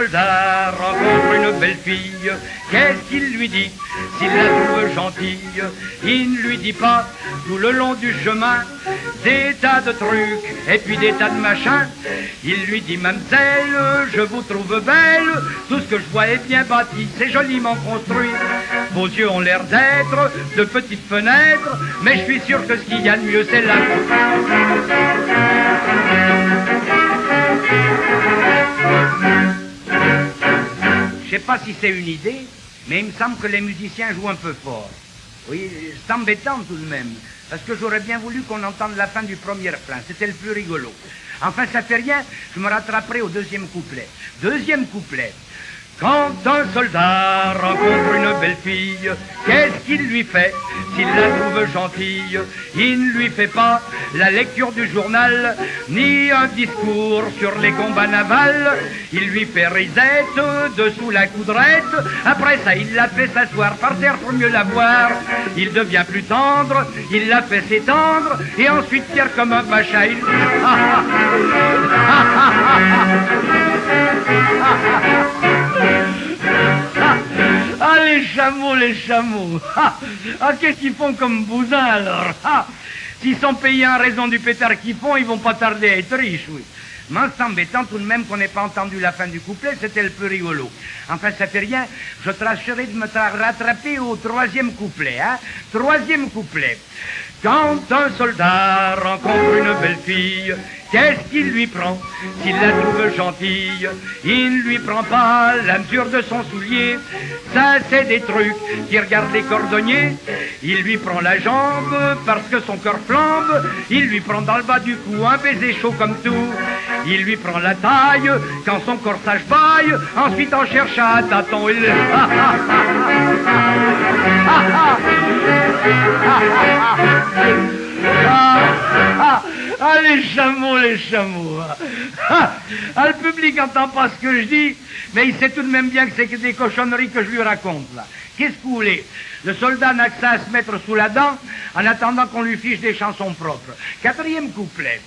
soldat rencontre une belle fille, qu'est-ce qu'il lui dit s'il la trouve gentille? Il ne lui dit pas tout le long du chemin des tas de trucs et puis des tas de machins. Il lui dit: mademoiselle, je vous trouve belle, tout ce que je vois est bien bâti, c'est joliment construit. Vos yeux ont l'air d'être de petites fenêtres, mais je suis sûr que ce qu'il y a de mieux, c'est la... Je sais pas si c'est une idée, mais il me semble que les musiciens jouent un peu fort. Oui, c'est embêtant tout de même, parce que j'aurais bien voulu qu'on entende la fin du premier refrain, c'était le plus rigolo. Enfin, ça fait rien, je me rattraperai au deuxième couplet. Deuxième couplet. Quand un soldat rencontre une belle fille, qu'est-ce qu'il lui fait s'il la trouve gentille? Il ne lui fait pas la lecture du journal, ni un discours sur les combats navals. Il lui fait risette dessous la coudrette. Après ça, il la fait s'asseoir par terre pour mieux la voir. Il devient plus tendre, il la fait s'étendre, et ensuite fier comme un pacha, il... Ah, les chameaux, les chameaux. Ah, qu'est-ce qu'ils font comme bousins, alors? S'ils sont payés en raison du pétard qu'ils font, ils vont pas tarder à être riches, oui. Mais c'est embêtant tout de même qu'on n'ait pas entendu la fin du couplet, c'était le plus rigolo. Enfin, ça fait rien, je tâcherai de me rattraper au troisième couplet, hein. Troisième couplet. Quand un soldat rencontre une belle fille, qu'est-ce qu'il lui prend s'il la trouve gentille? Il ne lui prend pas la mesure de son soulier, ça c'est des trucs qui regardent les cordonniers. Il lui prend la jambe parce que son cœur flambe, il lui prend dans le bas du cou un baiser chaud comme tout. Il lui prend la taille quand son corsage baille, ensuite en cherche à tâtons. Il... Ah, les chameaux, les chameaux. Ah, le public n'entend pas ce que je dis, mais il sait tout de même bien que c'est que des cochonneries que je lui raconte, là. Qu'est-ce que vous voulez? Le soldat n'a que ça à se mettre sous la dent en attendant qu'on lui fiche des chansons propres. Quatrième couplet.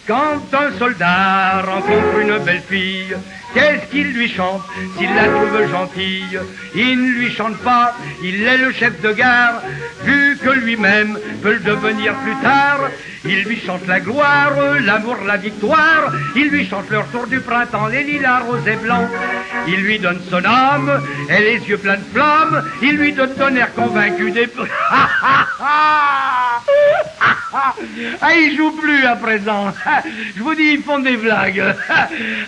Quand un soldat rencontre une belle fille, qu'est-ce qu'il lui chante s'il la trouve gentille? Il ne lui chante pas, il est le chef de gare, vu que lui-même peut le devenir plus tard. Il lui chante la gloire, l'amour, la victoire. Il lui chante le retour du printemps, les lilas roses et blancs. Il lui donne son âme et les yeux pleins de flammes. Il lui donne ton air convaincu des... Ah, ils jouent plus à présent. Je vous dis, ils font des blagues.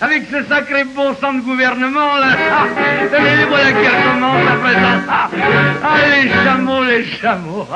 Avec ce sacré bon sang de gouvernement, là. Les voilà qui recommencent à présent. Ah, les chameaux, les chameaux.